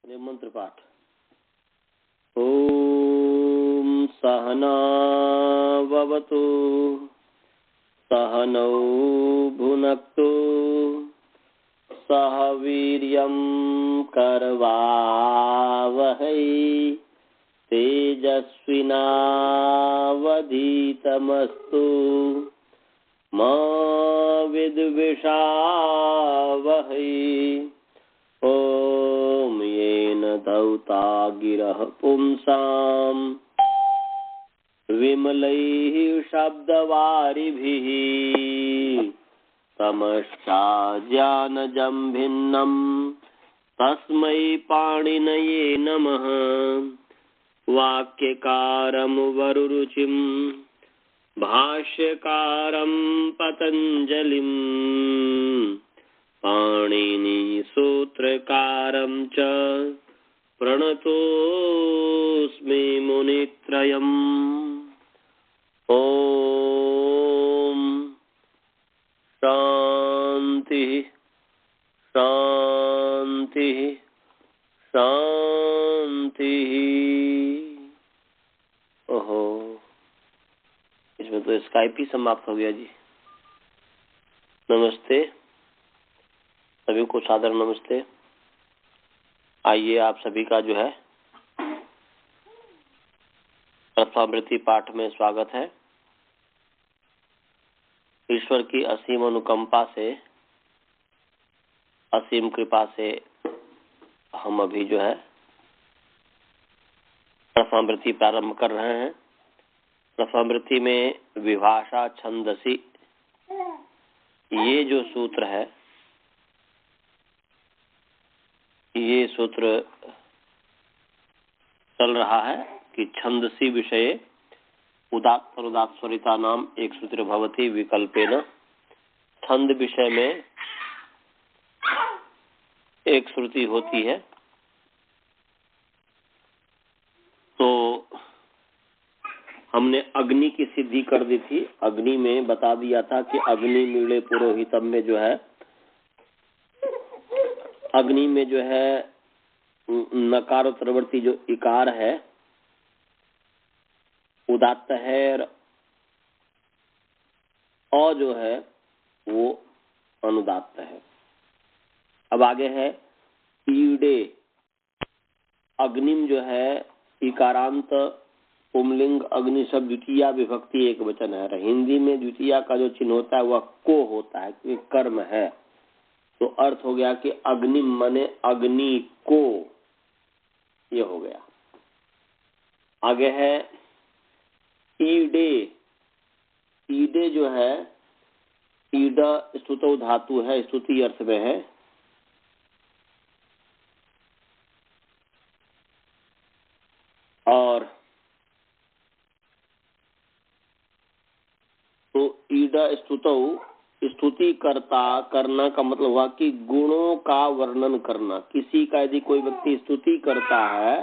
मंत्र पाठ। ओम सहना भवतु सहनौ भुनक्तु सह वीर्यं करवावहै तेजस्विनावधीतमस्तु मा विद्विषावहै। ओम येन धौता गिरः पुंसां विमलैः शब्दवारिभिः तमश्चाज्ञानजं भिन्नं तस्मै पाणिनये नमः। वाक्यकारं वरुरुचिं भाष्यकारं पतञ्जलिं पाणिनि सूत्रकारं च प्रणतोऽस्मि मुनित्रयम्। ओम शांति शांति शांति। ओहो, इसमें तो स्काइप ही समाप्त हो गया जी। नमस्ते सभी को, सादर नमस्ते। आइए आप सभी का जो है प्रथमावृत्ति पाठ में स्वागत है। ईश्वर की असीम अनुकंपा से, असीम कृपा से हम अभी जो है प्रथमावृत्ति प्रारंभ कर रहे हैं। प्रथमावृत्ति में विभाषा छंदसी ये जो सूत्र है, ये सूत्र चल रहा है कि छंदसी विषये उदात्त उदात्त स्वरिता नाम एक सूत्र भवति विकल्पेन। छंद विषय में एक श्रुति होती है। तो हमने अग्नि की सिद्धि कर दी थी। अग्नि में बता दिया था कि अग्नि मीले पुरोहितम में जो है, अग्नि में जो है नकारोत्तरवर्ती जो इकार है उदात्त है, और जो है वो अनुदात्त है। अब आगे है ईडे। अग्निम जो है इकारांत पुमलिंग अग्नि सब द्वितीया विभक्ति एक वचन है। हिंदी में द्वितीया का जो चिन्ह होता है वह को होता है, क्योंकि कर्म है। तो अर्थ हो गया कि अग्निम माने अग्नि को, ये हो गया। आगे है ईडे। ईडे जो है, ईड स्तुतो धातु है, स्तुति अर्थ में है। और तो ईड स्तुतो, स्तुति करना का मतलब हुआ कि गुणों का वर्णन करना। किसी का यदि कोई व्यक्ति स्तुति करता है,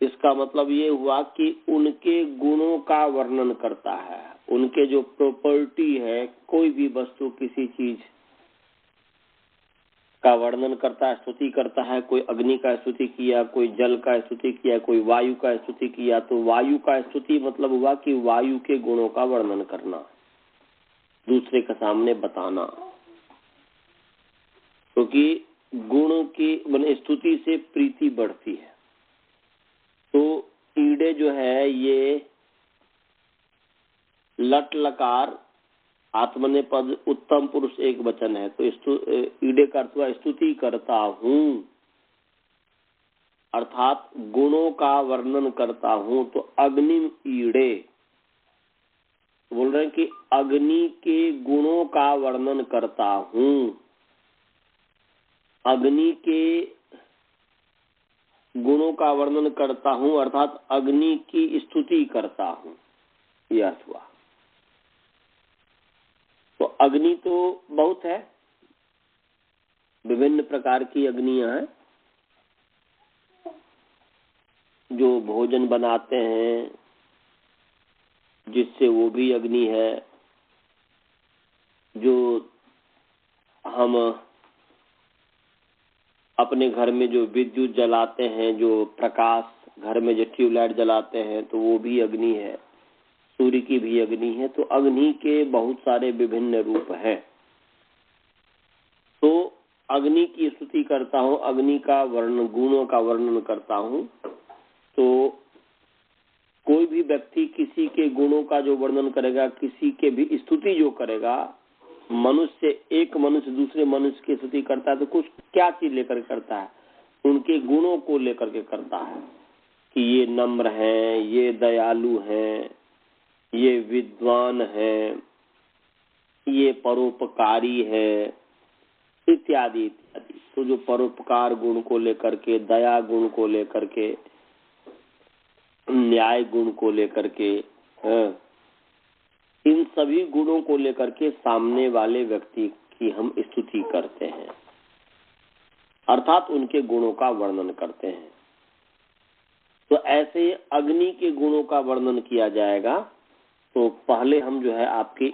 इसका मतलब ये हुआ कि उनके गुणों का वर्णन करता है। उनके जो प्रॉपर्टी है, कोई भी वस्तु किसी चीज का वर्णन करता है, स्तुति करता है। कोई अग्नि का स्तुति किया, कोई जल का स्तुति किया, कोई वायु का स्तुति किया। तो वायु का स्तुति मतलब हुआ कि वायु के गुणों का वर्णन करना, दूसरे के सामने बताना। क्योंकि गुण की स्तुति से प्रीति बढ़ती है। तो ईडे जो है ये लट लकार आत्मने पद उत्तम पुरुष एक वचन है। तो ईडे का अर्थ हुआ स्तुति करता हूँ, अर्थात गुणों का वर्णन करता हूँ। तो अग्निम ईडे बोल रहे हैं कि अग्नि के गुणों का वर्णन करता हूँ। अग्नि के गुणों का वर्णन करता हूँ अर्थात अग्नि की स्तुति करता हूँ, यह अर्थ हुआ। तो अग्नि तो बहुत है, विभिन्न प्रकार की अग्नियां हैं। जो भोजन बनाते हैं जिससे वो भी अग्नि है। जो हम अपने घर में जो विद्युत जलाते हैं, जो प्रकाश घर में जो ट्यूबलाइट जलाते हैं, तो वो भी अग्नि है। सूर्य की भी अग्नि है। तो अग्नि के बहुत सारे विभिन्न रूप हैं। तो अग्नि की स्तुति करता हूँ, अग्नि का वर्णन, गुणों का वर्णन करता हूँ। तो कोई भी व्यक्ति किसी के गुणों का जो वर्णन करेगा, किसी के भी स्तुति जो करेगा, मनुष्य, एक मनुष्य दूसरे मनुष्य की स्तुति करता है तो कुछ क्या चीज लेकर करता है? उनके गुणों को लेकर के करता है कि ये नम्र हैं, ये दयालु हैं, ये विद्वान हैं, ये परोपकारी है, इत्यादि इत्यादि। तो जो परोपकार गुण को लेकर के, दया गुण को लेकर के, न्याय गुण को लेकर के, इन सभी गुणों को लेकर के सामने वाले व्यक्ति की हम स्तुति करते हैं, अर्थात उनके गुणों का वर्णन करते हैं। तो ऐसे अग्नि के गुणों का वर्णन किया जाएगा। तो पहले हम जो है आपके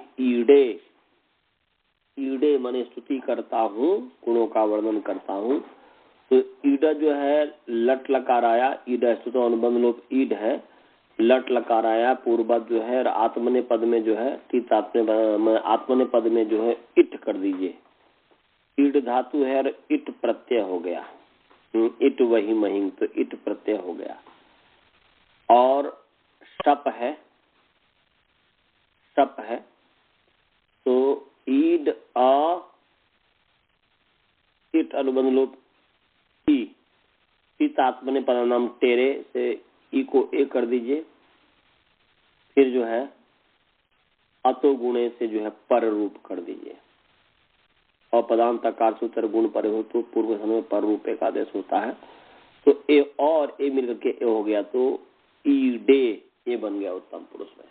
ईडे माने स्तुति करता हूँ, गुणों का वर्णन करता हूँ। तो ईड जो है लट लकार आया, ईड स्तुत अनुबंध लोप ईड है, लट लकार आया, पूर्वज जो है आत्मने पद में जो है आत्मने पद में जो है इट कर दीजिए। ईड धातु है और इट प्रत्यय हो गया, इट वही महिंग, तो इट प्रत्यय हो गया। और शप है, शप है, तो ईड अ इट अनुबंध लोप ई आत्मने परिणाम टेरे से ई को ए कर दीजिए। फिर जो है अतो गुणे से जो है पर रूप कर दीजिए। और पदांत आकार सूत्र गुण पर हो तो पूर्व समय पर रूप एक आदेश होता है। तो ए और ए मिलकर के ए हो गया, तो ई डे ये बन गया उत्तम पुरुष में।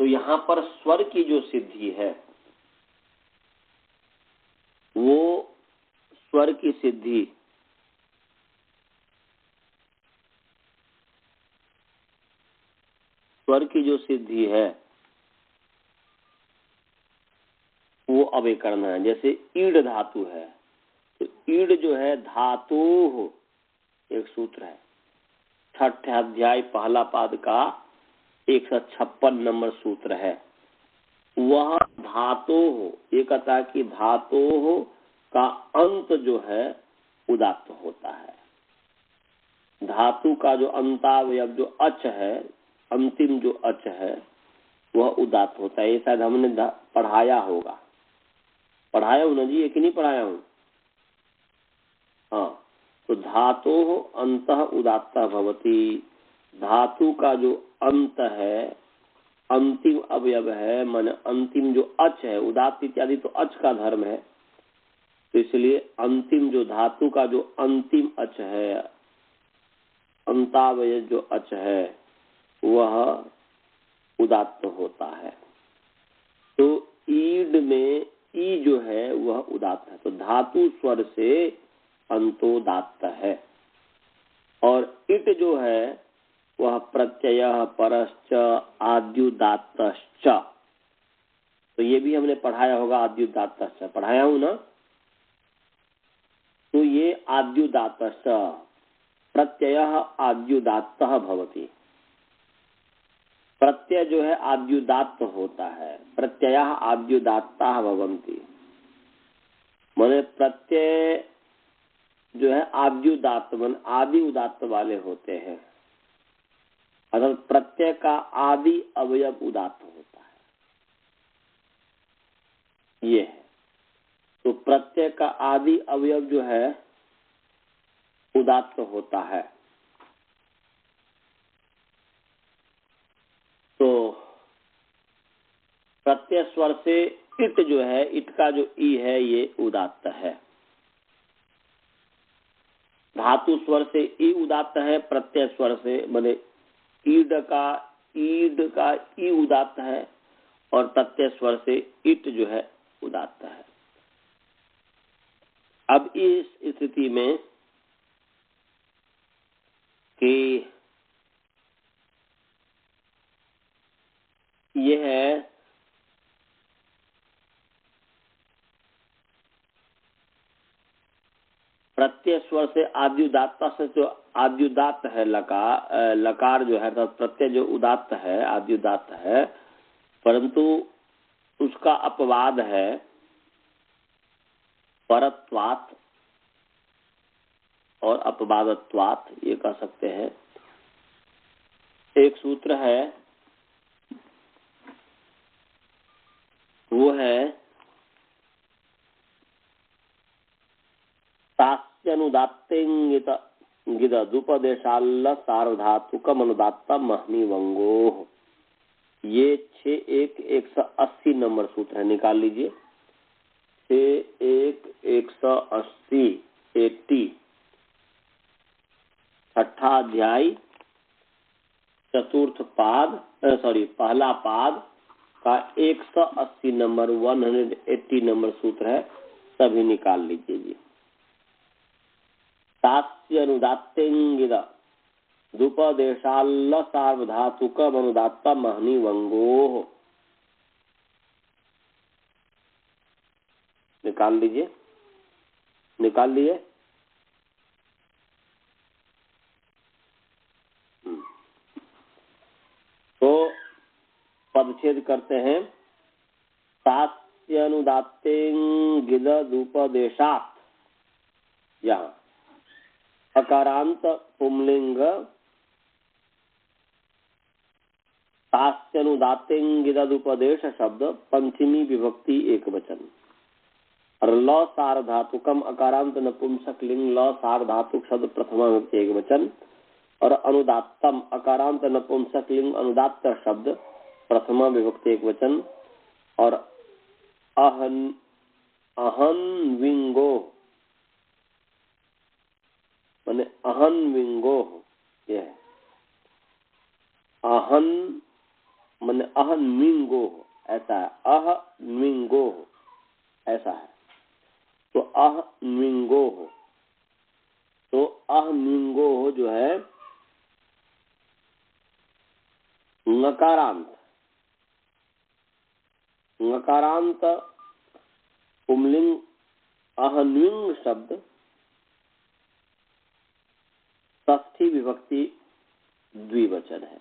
तो यहाँ पर स्वर की जो सिद्धि है, वो स्वर की सिद्धि स्वर की जो सिद्धि है वो अब एक करना है। जैसे ईड धातु है, तो ईड जो है धातु एक सूत्र है, छठे अध्याय पहला पाद का 156 नंबर सूत्र है। वह धातु ये कहता है कि धातु का अंत जो है उदात्त होता है। धातु का जो अंतावयव जो अच है, अंतिम जो अच है, वह उदात्त होता है। ये शायद हमने पढ़ाया होगा, पढ़ाया हूं ना जी, ये कि नहीं पढ़ाया हूं? हाँ, तो धातु अंतः उदात्त भवति। धातु का जो अंत है, अंतिम अवयव है, मन अंतिम जो अच है, उदात्त इत्यादि तो अच का धर्म है, तो इसलिए अंतिम जो धातु का जो अंतिम अच है, अंतावय जो अच है, वह उदात्त होता है। तो ईड में ई जो है वह उदात्त है। तो धातु स्वर से अंतोदात्त है। और इट जो है वह प्रत्यय परश्च आद्युदात्तश्च। तो ये भी हमने पढ़ाया होगा, आद्युदात्तश्च पढ़ाया हूं ना। तो ये आद्युदात्तश्च, प्रत्यय आद्युदात्त भवति। प्रत्यय जो है आद्युदात्त होता है, प्रत्यय आद्युदात्ता भवन्ति। माने प्रत्यय जो है आद्युदात्त मन आदि उदात्त वाले होते हैं, अर्थात प्रत्यय का आदि अवयव उदात्त होता है, ये है। तो प्रत्यय का आदि अवयव जो है उदात्त होता है। तो प्रत्यय स्वर से इट जो है, इट का जो ई है ये उदात्त है। धातु स्वर से ई उदात्त है, प्रत्यय स्वर से माने ईड का ई उदात्त है, और प्रत्यय स्वर से इट जो है उदात्त है। अब इस स्थिति में कि यह है प्रत्यय स्वर से आद्युदात्त से जो आद्युदात्त है लकार जो है, तो प्रत्यय जो उदात्त है आद्युदात्त है, परंतु उसका अपवाद है परत्वात् और अपवादत्वात्, ये कह सकते हैं। एक सूत्र है, वो है तास्यनुदात्तेंगित गिदुपदेशाल्ल सार्वधातुकम अनुदात्त महनी वंगो। ये 6-1-180 नंबर सूत्र है, निकाल लीजिए। 6-1-180 80 छठा अध्याय चतुर्थ पाद पहला पाद का 180 नंबर 180 नंबर सूत्र है, सभी निकाल लीजिए जी। तास्यनुदात्तेंगिद दुपदेशाल्ल सार्वधातुकम अनुदात्त महनी वंगो। निकाल लीजिए, निकाल लिए। तो पदच्छेद करते हैं। तास्यनुदात्तेंगिदुपदेशात्, यहाँ अकारांत पुंलिंग तास्यनुदात्तेंगिदुपदेश शब्द पंचमी विभक्ति एकवचन, और ल सार्वधातुकम अकारांत नपुंसक लिंग ल सार्वधातुक शब्द प्रथमा विभक्ति एकवचन, और अनुदात्तम अकारांत नपुंसक लिंग अनुदात्त शब्द प्रथमा विभक्ति एकवचन, और अहन विंगो माने अहन विंगो, ये है अहन माने अहन मिंगो, ऐसा है मिंगो ऐसा है। तो मिंगो, तो मिंगो जो है नकारांत पुंलिंग अहन्विंग शब्द षष्ठी विभक्ति द्विवचन है।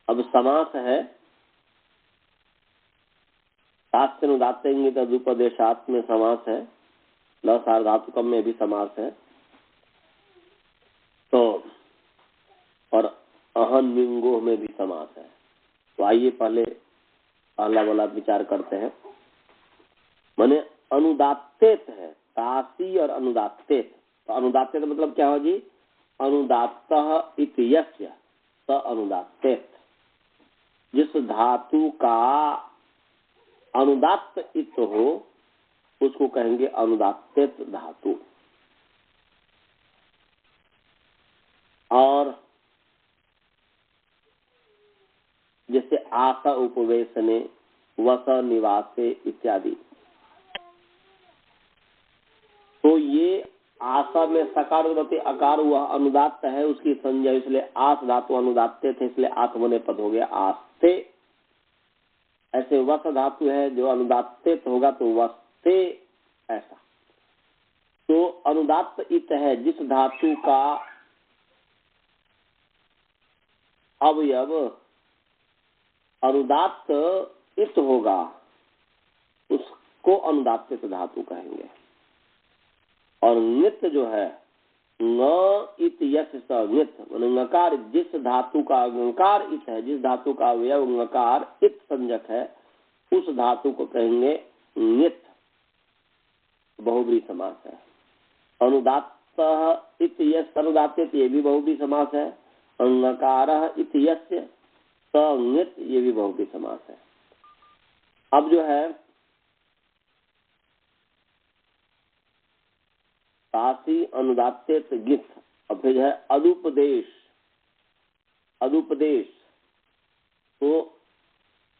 अब समास है, तास्यनुदात्तेंगिदुपदेशात् में समास है, ल सार्वधातुकम में भी समास है, तो और अहन्विंगो में भी समास है। तो आइए पहले पहला वाला विचार करते हैं। माने अनुदात्तेत है, तासी और अनुदात्तेत। तो अनुदात्तेत मतलब क्या हो जी? अनुदात्तः इति यस्य स अनुदात्तेत। जिस धातु का अनुदात्त इत हो उसको कहेंगे अनुदात्तेत धातु। और जैसे आशा उपवेशने, वस निवासे इत्यादि। तो ये आशा में सकार होते अकार हुआ अनुदात्त है, उसकी संज्ञा, इसलिए आस धातु अनुदात्ते थे, इसलिए आत्मने पद हो गया आस्ते। ऐसे वस धातु है जो अनुदात्ते होगा तो वस्ते, ऐसा। तो अनुदात्त इत है जिस धातु का अवयव अनुदात्त इत होगा उसको अनुदात्तित धातु कहेंगे। और नित्य जो है न इत यश स नित, नकार जिस धातु का नकार इत है, जिस धातु का अवयव नकार इत संजक है उस धातु को कहेंगे नित। बहुब्री समास है। अनुदात्त इत यश अनुदात्तित, ये भी बहुब्री समास है। नकार इत यस्य स नित, ये भी बहुब्री समास है। अब जो है तासी अनुदात्तेत गित, और फिर है अदुपदेश। अदुपदेश तो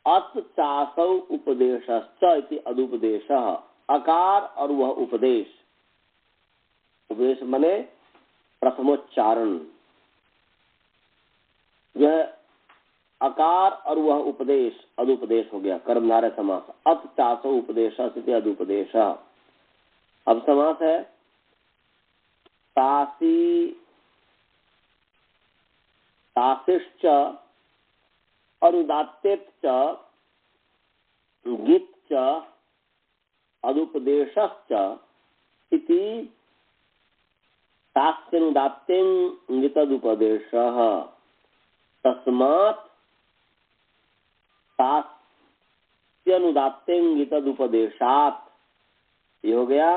अत चासौ उपदेशश्च इति अदुपदेश। अकार और वह उपदेश, उपदेश मने प्रथमोच्चारण, यह अकार और वह उपदेश अदुपदेश हो गया, कर्मधारय समास। अत चासौ उपदेश इति अदुपदेश। अब समास है तासी तासिश्च अनुदात्तेश्च गिच्च अदुपदेशश्च इति तास्यनुदात्तेन गितदुपदेशः तस्मात् तास्यनुदात्तेन गितदुपदेशात्। ये हो गया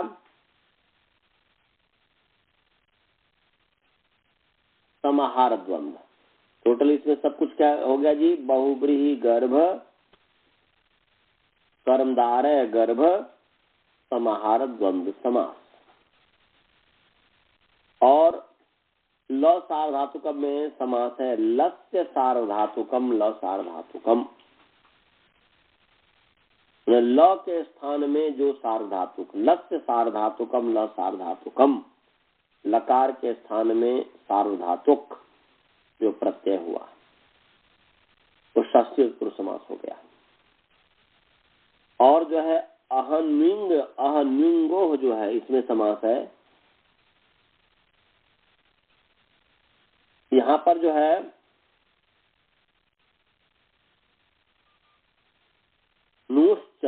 समाहार द्वंद्व। टोटल इसमें सब कुछ क्या हो गया जी? बहुब्रीहि गर्भ, कर्मधारय गर्भ, समाहार द्वंद्व समास। और ल सार्वधातुकम में समास है लस्य सार्वधातुकम ल सार्वधातुकम। ल के स्थान में जो सार्वधातुक, लस्य सार्वधातुकम ल सार्वधातुकम, लकार के स्थान में सार्वधातुक जो प्रत्यय हुआ तो षष्ठी पुरुष समास हो गया। और जो है अहन्विंग अहन्विंगो जो है इसमें समास है। यहाँ पर जो है नूश्च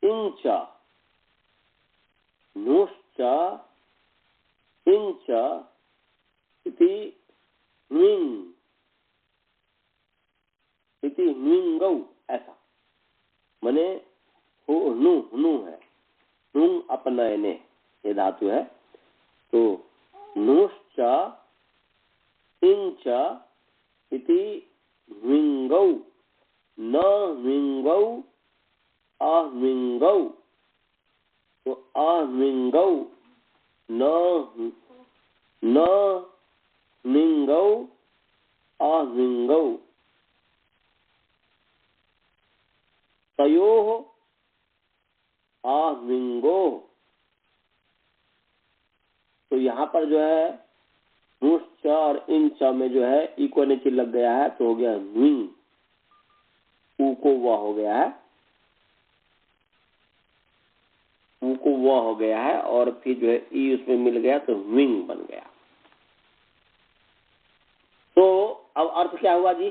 इंच नूश्च इंच इति ह्विंग इति ह्विंगौ, ऐसा मने नु नु है, नुंग अपनयने ये धातु है। तो नूश्च इंच इति ह्विंगौ न ह्विंगौ अह्विंगौ। तो अह्विंगौ न ह्विंगौ अह्विंगौ तयोः अह्विंगो। तो यहाँ पर जो है नुश्च और इंच में जो है इको ने चिल लग गया है तो हो गया ह्विंग, ऊ को वह हो गया है, ऊ को वह हो गया है और फिर जो है ई उसमें मिल गया तो ह्विंग बन गया। तो अब अर्थ क्या हुआ जी?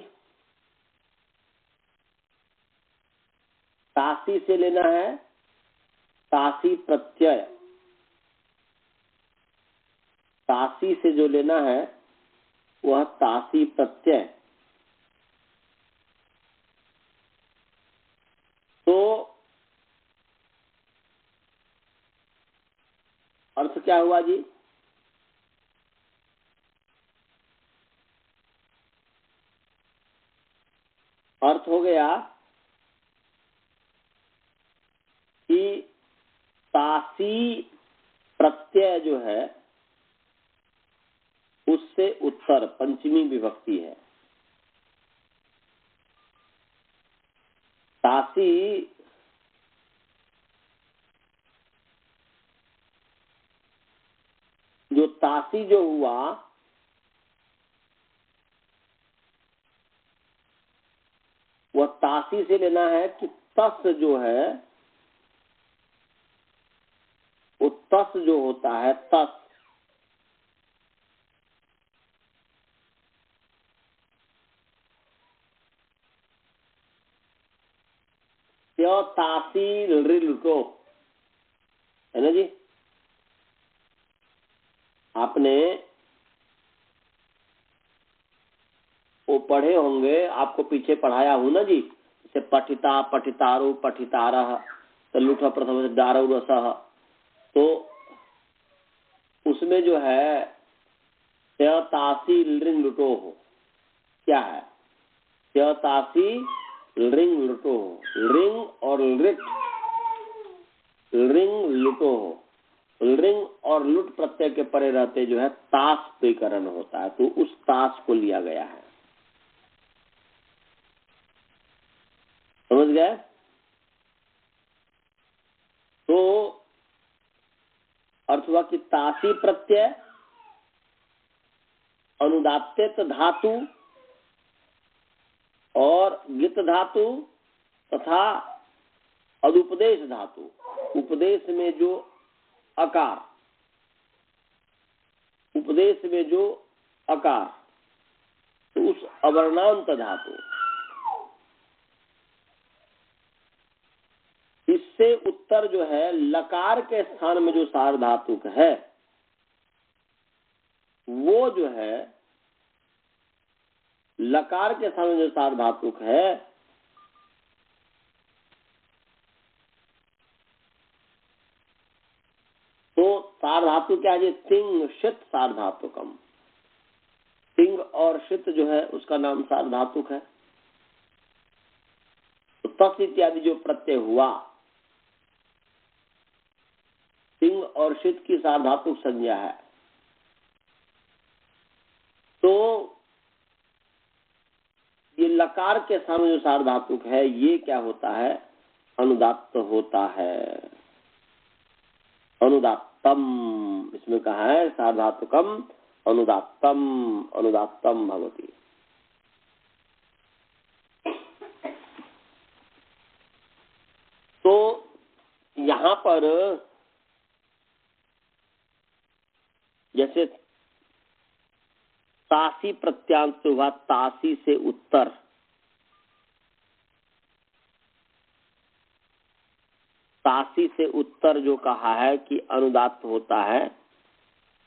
तासी से लेना है तासी प्रत्यय, तासी से जो लेना है वह तासी प्रत्यय। तो अर्थ क्या हुआ जी? अर्थ हो गया कि तासी प्रत्यय जो है उससे उत्तर पंचमी विभक्ति है। तासी जो तासी जो हुआ वह तासी से लेना है कि तस जो है वो तस जो होता है तस, तासी रिलटो है ना जी। आपने वो पढ़े होंगे, आपको पीछे पढ़ाया हूं ना जी, जैसे पठिता पठितारु पठितारः लुठ प्रथम दारौ रसः। तो उसमें जो है तासी लिंग लुटो हो क्या है? तासी रिंग लुटो हो, रिंग और लिट, रिंग लुटो हो। रिंग और लुट प्रत्यय के परे रहते जो है तास विकरण होता है, तो उस तास को लिया गया है। समझ गए? तो अर्थ हुआ कि तासी प्रत्यय, अनुदात्त धातु और गित धातु तथा अदुपदेश धातु, उपदेश में जो अकार, उपदेश में जो अकार, तो उस अवर्णांत धातु, इससे उत्तर जो है लकार के स्थान में जो सार्वधातुक है वो जो है लकार के स्थान में जो सार्वधातुक है तो सार्वधातु क्या है? तिंग शित सार्वधातुकम। तिंग और शित जो है उसका नाम सार्वधातुक है। तो तस् इत्यादि जो प्रत्यय हुआ, तिंग और शित की सार्वधातुक संज्ञा है। तो ये लकार के सामने जो सार्वधातुक है ये क्या होता है? अनुदात्त होता है। अनुदात्तम, इसमें कहा है सार्वधातुकम अनुदात्तम, अनुदात्तम भवति। तो यहां पर जैसे तासी प्रत्यांत हुआ, तासी से उत्तर, तासी से उत्तर जो कहा है कि अनुदात्त होता है,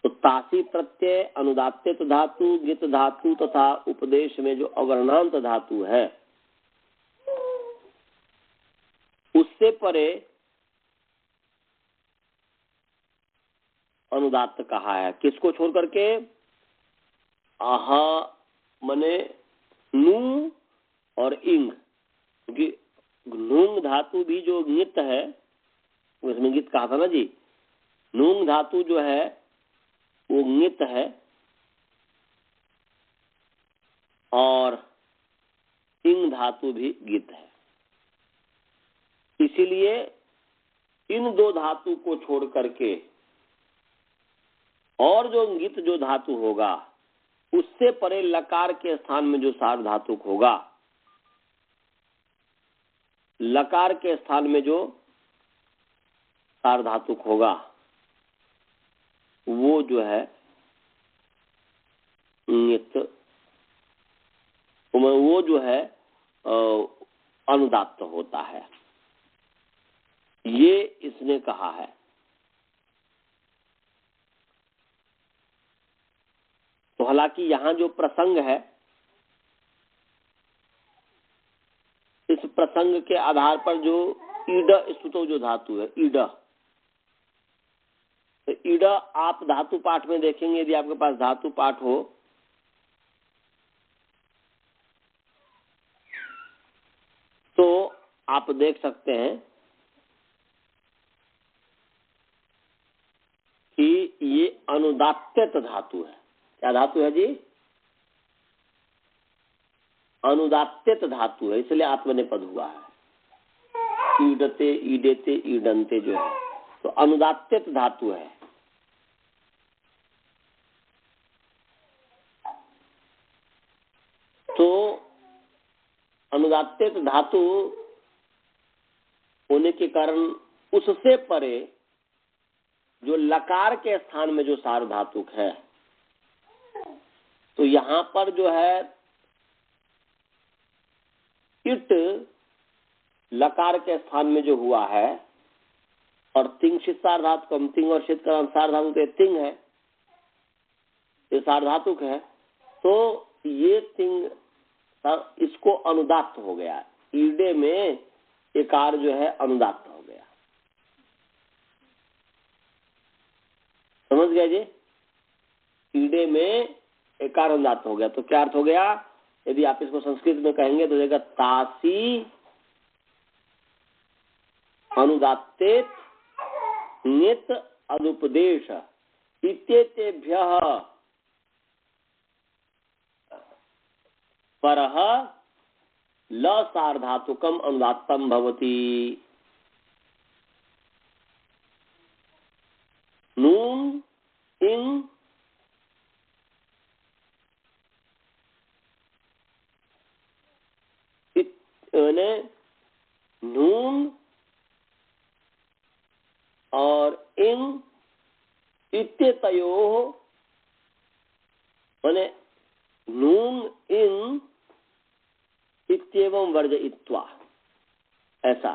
तो तासी प्रत्यय अनुदात्तित धातु, गित धातु तथा उपदेश में जो अवर्णांत धातु है उससे परे अनुदात्त कहा है। किसको छोड़ करके? आहा मने नू और इंग, क्योंकि नूंग धातु भी जो गित है, उसमें गित कहा था ना जी, नूंग धातु जो है वो गित है और इंग धातु भी गित है। इसीलिए इन दो धातु को छोड़ करके और जो गित जो धातु होगा उससे परे लकार के स्थान में जो सार्वधातुक होगा, लकार के स्थान में जो सार्वधातुक होगा वो जो है ङित, वो जो है अनुदात्त होता है। ये इसने कहा है। तो हालांकि यहां जो प्रसंग है, इस प्रसंग के आधार पर जो ईड स्तुतो जो धातु है, ईड, तो ईड आप धातु पाठ में देखेंगे, यदि आपके पास धातु पाठ हो तो आप देख सकते हैं कि ये अनुदात्तित धातु है। क्या धातु है जी? अनुदात्तित धातु है, इसलिए आत्मनेपद हुआ है। ईडते, ईडेते, ईडंते जो है, तो अनुदात्तित धातु है। तो अनुदात्तित धातु होने के कारण उससे परे जो लकार के स्थान में जो सार्वधातुक है, तो यहां पर जो है इट लकार के स्थान में जो हुआ है, और तिंग शित सार्वधातुक, तिंग और शित का सार्वधातुक तिंग है, ये सार्वधातुक है, तो ये तिंग इसको अनुदात्त हो गया। ईडे में एकार जो है अनुदात्त हो गया। समझ गए जी? ईडे में एकार अनुदात्त हो गया। तो क्या अर्थ हो गया? यदि आप इसको संस्कृत में कहेंगे तो देगा तासी अनुदात्तेत ङित अनुपदेश इत्येतेभ्यः परः ल सार्वधातुकम अनुदात्तम भवति। नून, इंग, नून, और इंग इत्येतयोः माने नून इंग इत्येवं वर्जयित्वा, ऐसा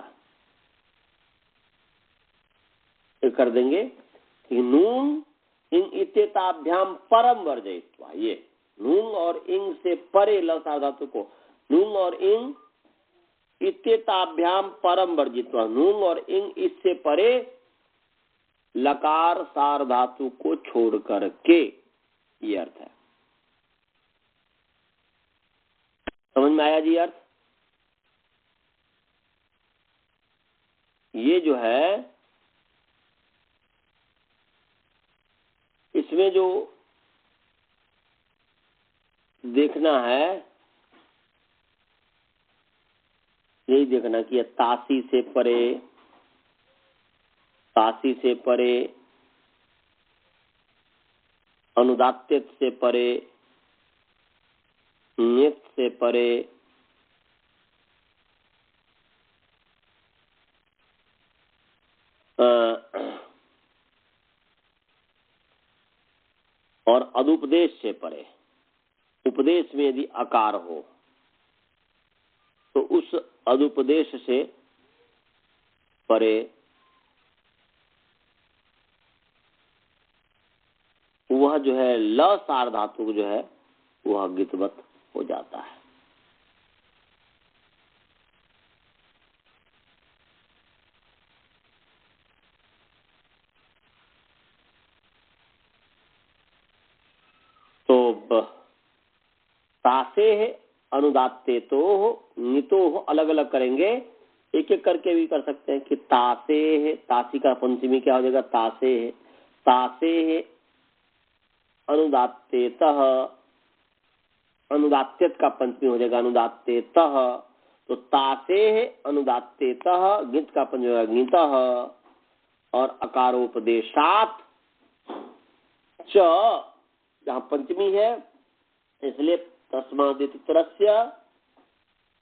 कर देंगे कि नून इंग इत्येताभ्याम परम वर्जयित्वा। ये नून और इंग से परे लकार धातु को, नून और इंग इत्येताभ्याम परम वर्जित्वा, नून और इंग इससे परे लकार सार धातु को छोड़ करके, ये अर्थ है। समझ में आया जी अर्थ? ये जो है इसमें जो देखना है, यही देखना कि तासी से परे, तासी से परे, अनुदात्त से परे, नित से परे, और अदुपदेश से परे। उपदेश में यदि अकार हो तो उस अदुपदेश से परे वह जो है ल सार धातु जो है वह गितवत हो जाता है। तो तासे अनुदात्ते तो नितो अलग अलग करेंगे, एक एक करके भी कर सकते हैं कि तासे है, तासी का पंचमी क्या हो जाएगा, तासे है, तासे है अनुदात्तेतः, अनुदात्त्यत का पंचमी हो जाएगा अनुदात्तेतः, तो तासे है अनुदात्तेतः, गित का पंचमी होगा गितः, और अकारोपदेशात च, जहाँ पंचमी है इसलिए तस्मादितरस्य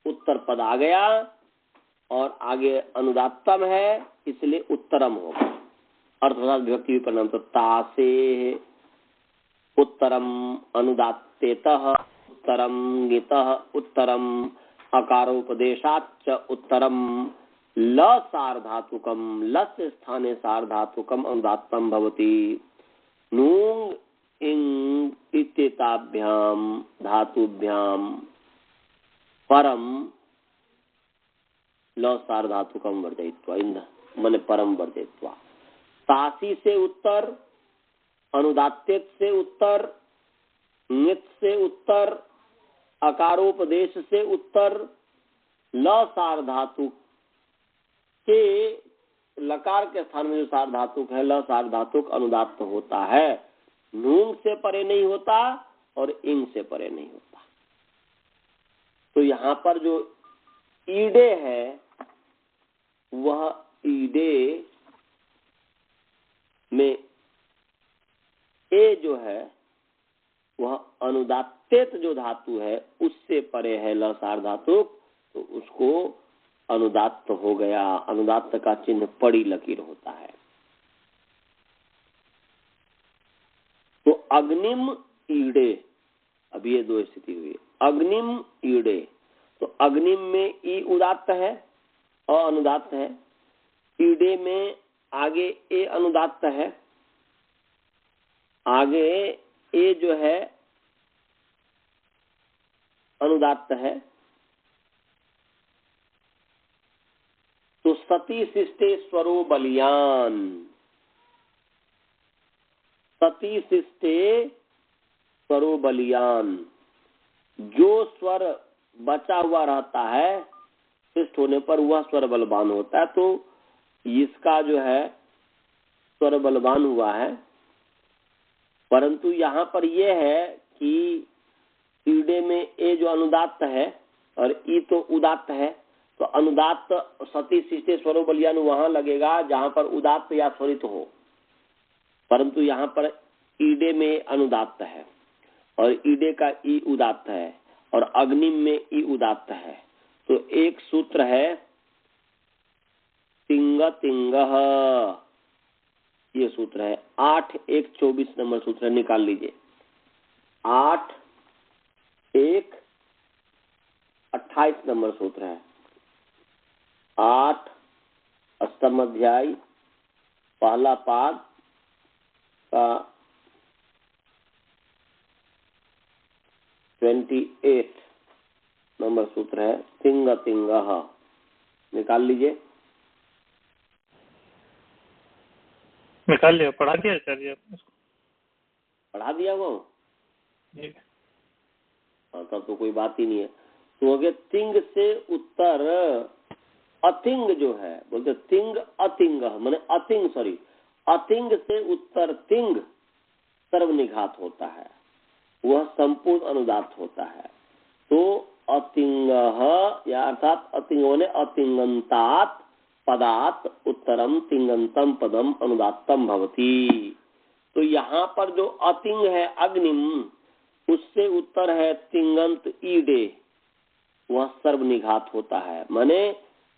उत्तर पद आ गया, और आगे अनुदात्तम है इसलिए उत्तरम होगा, अर्थात विभक्ति विपन्नम। तो तासे उत्तरम अनुदात्तेतः उत्तरम गितः उत्तरम अकारोपदेशाच्च उत्तरम ल सार्धातुकम, लस्य स्थाने सार्धातुकम अनुदात्तम भवति। नूंग इंग इत्येताभ्याम धातुभ्याम परम ल सार्धातुकम वर्जयित्वा, मने परम वर्जयित्वा। तासी से उत्तर, अनुदात्त से उत्तर, नित से उत्तर, अकारोपदेश से उत्तर, ल सार धातु के लकार के स्थान में जो सार धातुक है ल सार धातुक अनुदात्त होता है, नून से परे नहीं होता और इंग से परे नहीं होता। तो यहाँ पर जो ईडे है वह ईडे में ए जो है वह अनुदात्त जो धातु है उससे परे है ल सार धातु, तो उसको अनुदात्त हो गया। अनुदात्त का चिन्ह पड़ी लकीर होता है। तो अग्निम ईडे, अब ये दो स्थिति हुई। अग्निम ईडे, तो अग्निम में ई उदात्त है और अनुदात्त है, ईडे में आगे ए अनुदात्त है, आगे ए जो है अनुदात्त है। तो सती शिष्टे स्वरो बलियान, सती शिष्टे स्वरो बलियान, जो स्वर बचा हुआ रहता है शिष्ट होने पर वह स्वर बलवान होता है। तो इसका जो है स्वर बलवान हुआ है, परंतु यहाँ पर यह है कि ईडे में ए जो अनुदात्त है और ई तो उदात्त है, तो अनुदात्त सती शिष्टे स्वरो बलियान वहां लगेगा जहां पर उदात्त या स्वरित हो, परंतु यहाँ पर ईडे में अनुदात्त है और ईडे का ई उदात्त है और अग्निम में ई उदात्त है। तो एक सूत्र है तिंग तिंगः, ये सूत्र है। 8 1 24 नंबर सूत्र है, निकाल लीजिए। 8 1 28 नंबर सूत्र है। 8 अष्टम अध्याय पहला पाद का 28 नंबर सूत्र है, तिंग तिंग। निकाल लीजिए। निकाल लिया, पढ़ा दिया आचार्य आपने उसको? पढ़ा दिया वो? जी। हाँ, तब तो कोई बात ही नहीं है। तो अगर तिंग से उत्तर अतिंग जो है, बोलते तिंग अतिंग, माने अतिंग, सॉरी, अतिंग से उत्तर तिंग सर्वनिघात होता है, वह संपूर्ण अनुदात होता है। तो अतिंग या अर्थात अतिंग ने अतिंगंतात पदात उत्तरम तिंगंतम पदम अनुदात्तम भवती। तो यहाँ पर जो अतिंग है अग्निम, उससे उत्तर है तिंगंत ईडे, वह सर्वनिघात होता है, माने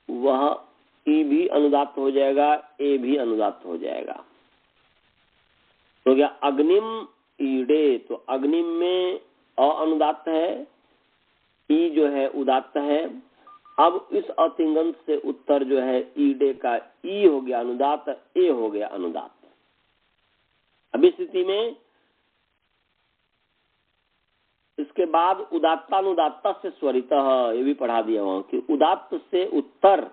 वह ई भी अनुदात हो जाएगा, ए भी अनुदात हो जाएगा। तो क्या अग्निम ईडे, तो अग्निम में अ अनुदात है, ई जो है उदात्त है। अब इस अतिंगंत से उत्तर जो है ईडे का ई हो गया अनुदात, ए हो गया अनुदात। अब इस स्थिति में इसके बाद उदात्तानुदात्ता से स्वरित, ये भी पढ़ा दिया वहां कि उदात्त से उत्तर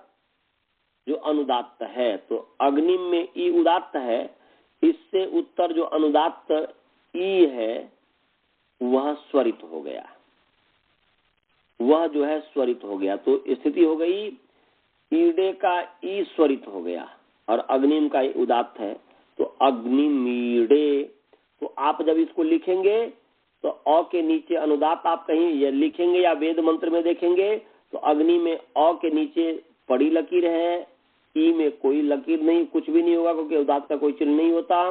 जो अनुदात्त है, तो अग्निम में ई उदात्त है, इससे उत्तर जो अनुदात्त ई है वह स्वरित हो गया, वह जो है स्वरित हो गया। तो स्थिति हो गई ईडे का ई स्वरित हो गया और अग्निम का ई उदात्त है, तो अग्निमीडे। तो आप जब इसको लिखेंगे तो अ के नीचे अनुदात आप कहीं ये लिखेंगे या वेद मंत्र में देखेंगे तो अग्नि में अ के नीचे पड़ी लकीर है, ई में कोई लकीर नहीं, कुछ भी नहीं होगा क्योंकि उदात का कोई चिन्ह नहीं होता।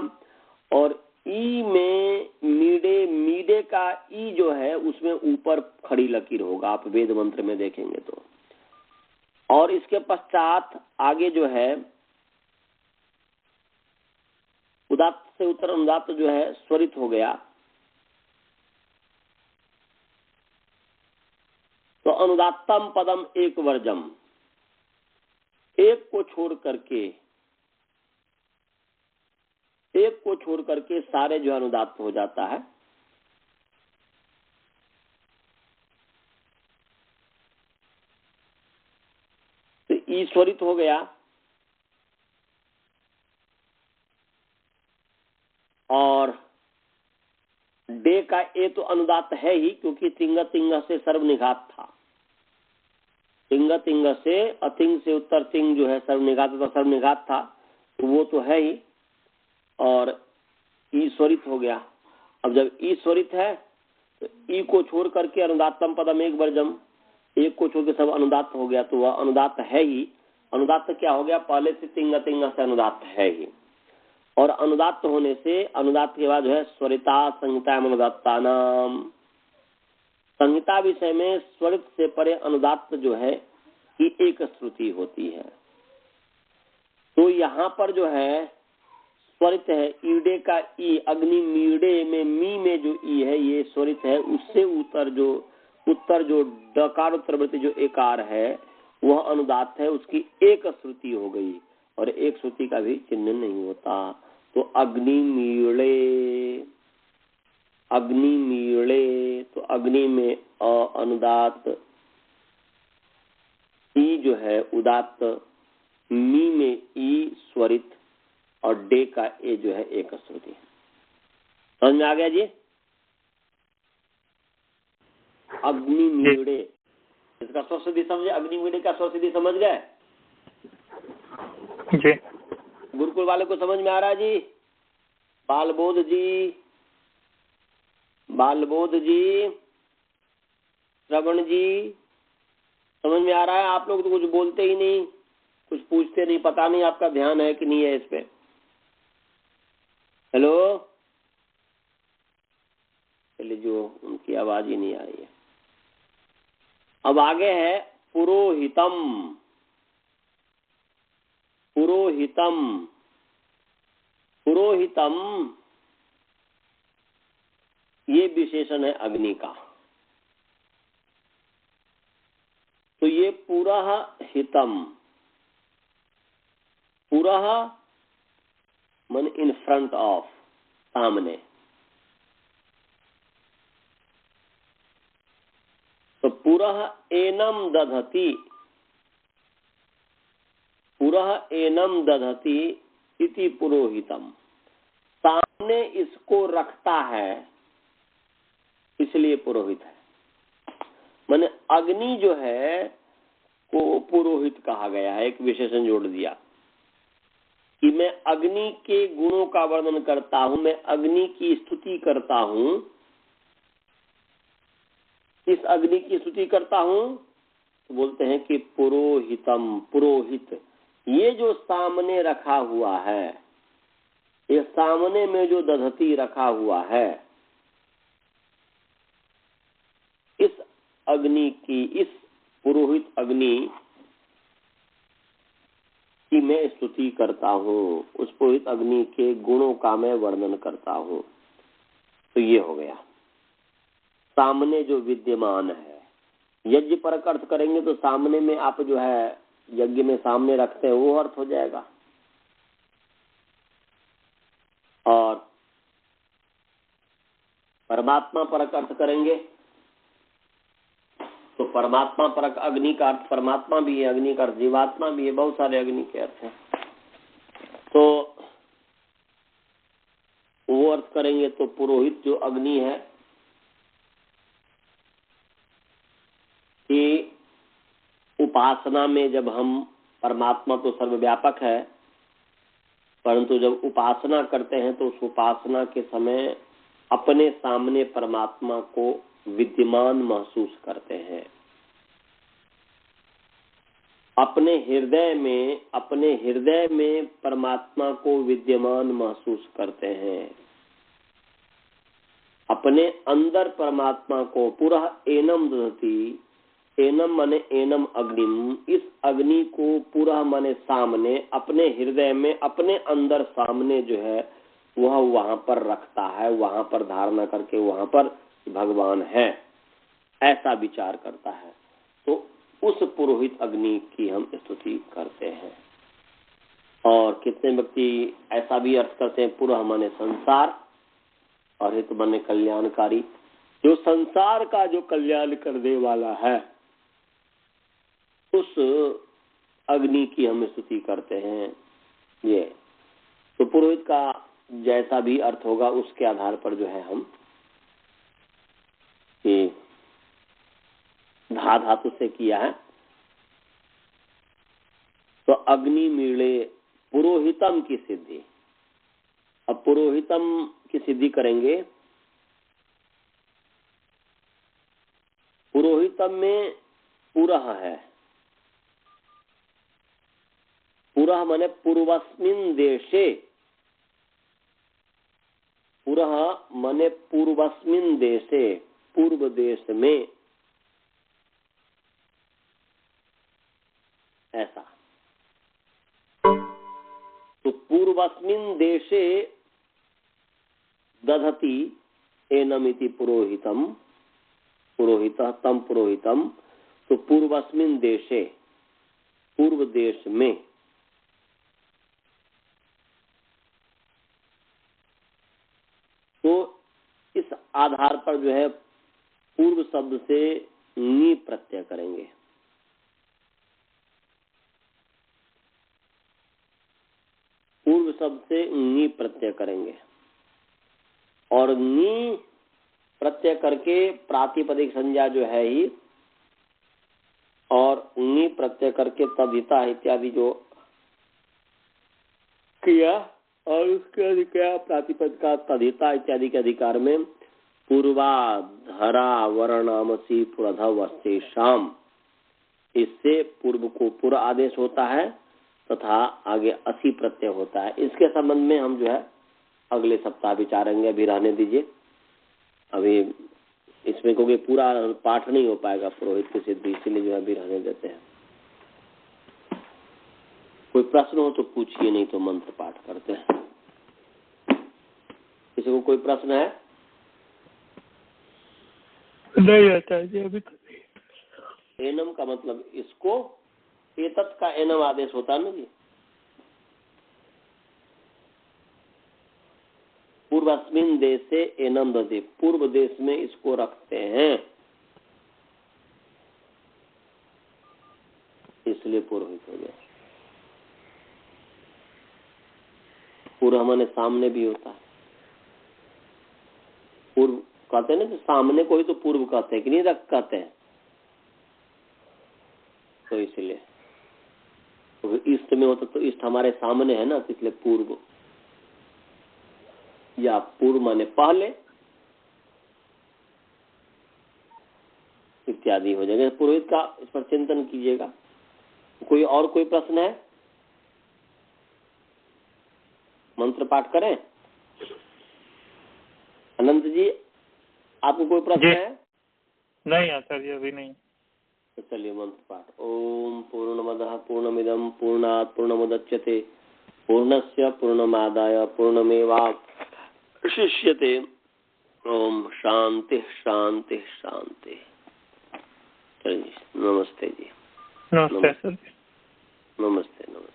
और ई में मीडे, मीडे का ई जो है उसमें ऊपर खड़ी लकीर होगा, आप वेद मंत्र में देखेंगे तो। और इसके पश्चात आगे जो है उदात्त से उत्तर अनुदात्त जो है स्वरित हो गया। तो अनुदात्तम पदम एक वर्जम, एक को छोड़ करके सारे जो अनुदात्त हो जाता है। तो ई स्वरित हो गया और डे का ए तो अनुदात है ही, क्योंकि तिंग तिंग से सर्वनिघात था। तिंग तिंग से अतिंग से उत्तर तिंग जो है सर्वनिघात था, तो वो तो है ही। और ई स्वरित हो गया। अब जब ई स्वरित है तो ई को छोड़ करके अनुदात्तम पदम एक वर्जम, एक को छोड़ के सब अनुदात हो गया, तो वह अनुदात है ही। अनुदात क्या हो गया, पहले से तिंग तिंग से अनुदात है ही। और अनुदात होने से अनुदात के बाद जो है स्वरिता संहिता अनुदात्ता नाम, संहिता विषय में स्वरित से परे अनुदात्त जो है कि एक श्रुति होती है। तो यहाँ पर जो है स्वरित है ईडे का ई, अग्नि मीडे में मी में जो ई है ये स्वरित है, उससे उत्तर जो डकार उत्तरवर्ती जो एकार है वह अनुदात है, उसकी एक श्रुति हो गई और एक श्रुति का भी चिन्ह नहीं होता। तो अग्नि मीड़े, तो अग्नि में अ अनुदात, ई जो है उदात्त, मी में ई स्वरित और डे का ए जो है एक श्रुति। समझ में आ गया जी? अग्नि मीड़े, इसका स्वसिद्धि समझे, अग्नि मीड़े का स्वसिद्धि समझ गए जी? गुरुकुल वाले को समझ में आ रहा है जी? बालबोध जी, श्रवण जी, समझ में आ रहा है? आप लोग तो कुछ बोलते ही नहीं, कुछ पूछते नहीं, पता नहीं आपका ध्यान है कि नहीं है इस पे। हेलो, पहले जो उनकी आवाज ही नहीं आई है। अब आगे है पुरोहितम। पुरोहितम ये विशेषण है अग्नि का। तो ये पुरः हितम, पुरः मन इन फ्रंट ऑफ, सामने। तो पुरः एनम दधति, पुरः एनम दधति इति पुरोहितम, सामने इसको रखता है इसलिए पुरोहित है। माने अग्नि जो है को पुरोहित कहा गया है। एक विशेषण जोड़ दिया कि मैं अग्नि के गुणों का वर्णन करता हूं, मैं अग्नि की स्तुति करता हूं। इस अग्नि की स्तुति करता हूं तो बोलते हैं कि पुरोहितम, पुरोहित। ये जो सामने रखा हुआ है, ये सामने में जो दधति रखा हुआ है, इस अग्नि की, इस पुरोहित अग्नि की मैं स्तुति करता हूँ, उस पुरोहित अग्नि के गुणों का मैं वर्णन करता हूँ। तो ये हो गया सामने जो विद्यमान है। यज्ञ पर अर्थ करेंगे तो सामने में आप जो है यज्ञ में सामने रखते हैं वो अर्थ हो जाएगा। और परमात्मा पर अर्थ करेंगे तो परमात्मा परक अग्नि का अर्थ परमात्मा भी है, अग्नि का अर्थ जीवात्मा भी है, बहुत सारे अग्नि के अर्थ हैं। तो वो अर्थ करेंगे तो पुरोहित जो अग्नि है कि उपासना में जब हम, परमात्मा तो सर्वव्यापक है, परंतु जब उपासना करते हैं तो उस उपासना के समय अपने सामने परमात्मा को विद्यमान महसूस करते हैं। अपने हृदय में परमात्मा को विद्यमान महसूस करते हैं। अपने अंदर परमात्मा को पुरः एनम दधति, एनम माने एनम अग्निम, इस अग्नि को पूरा माने सामने, अपने हृदय में, अपने अंदर सामने जो है वह वहां पर रखता है, वहां पर धारणा करके वहां पर भगवान है, ऐसा विचार करता है। तो उस पुरोहित अग्नि की हम स्तुति करते हैं। और कितने व्यक्ति ऐसा भी अर्थ करते हैं, पुरः माने संसार और हित माने कल्याणकारी। जो संसार का जो कल्याण करने वाला है उस अग्नि की हम स्तुति करते हैं। ये तो पुरोहित का जैसा भी अर्थ होगा उसके आधार पर जो है हम ये धा धातु से किया है। तो अग्नि मीले पुरोहितम की सिद्धि। अब पुरोहितम की सिद्धि करेंगे। पुरोहितम में पुरः है, पुरः माने पूर्वस्मिन देशे, पुरः माने पूर्वस्मिन देशे, पूर्व देश में, ऐसा। तो पूर्वस्मिन देशे दधति एनमिति पुरोहितम, पुरोहितः तम पुरोहितम। तो पूर्वस्मिन देशे, पूर्व देश में। तो इस आधार पर जो है पूर्व शब्द से नी प्रत्यय करेंगे। पूर्व शब्द से नी प्रत्यय करेंगे और नी प्रत्यय करके प्रातिपदिक संज्ञा जो है ही, और नी प्रत्यय करके तद्धिता इत्यादि जो क्रिया और उसके अधिकार प्रातिपद का तद्धिता इत्यादि के अधिकार में पूर्वा धरा वर्णामसी पुरधवस्ते शाम, इससे पूर्व को पूरा आदेश होता है तथा आगे असी प्रत्यय होता है। इसके संबंध में हम जो है अगले सप्ताह विचारेंगे। अभी रहने दीजिए, अभी इसमें क्योंकि पूरा पाठ नहीं हो पाएगा पुरोहित की सिद्धि, इसीलिए जो है अभी रहने देते हैं। कोई प्रश्न हो तो पूछिए, नहीं तो मंत्र पाठ करते हैं। किसी को कोई प्रश्न है? नहीं आचार्य जी, अभी तो नहीं। एनम का मतलब इसको, एतत् का एनम आदेश होता है ना जी। पूर्वस्मिन देशे एनम दधे, पूर्व देश में इसको रखते हैं, इसलिए पुरोहित हो गया। पूर्व हमारे सामने भी होता है, पूर्व कहते हैं ना, कि सामने को ही तो पूर्व कहते हैं कि नहीं रख कहते हैं, तो इसलिए तो ईस्ट में होता तो ईस्ट हमारे सामने है ना, तो इसलिए पूर्व, या पूर्व माने पहले इत्यादि हो जाएगा। पुरोहित का इस पर चिंतन कीजिएगा। कोई और कोई प्रश्न है? मंत्र पाठ करें? अनंत जी, आपको कोई प्रश्न है? नहीं आचार्य, अभी नहीं। तो चलिए मंत्र पाठ। ओम पूर्णमदः पूर्णमिदं पूर्णात् पूर्णमुदच्यते पूर्णस्य पूर्णमादाय पूर्णमेवावशिष्यते। ओम शांति शांति शांति। चलिए, नमस्ते जी। नमस्ते सर। नमस्ते नमस्ते।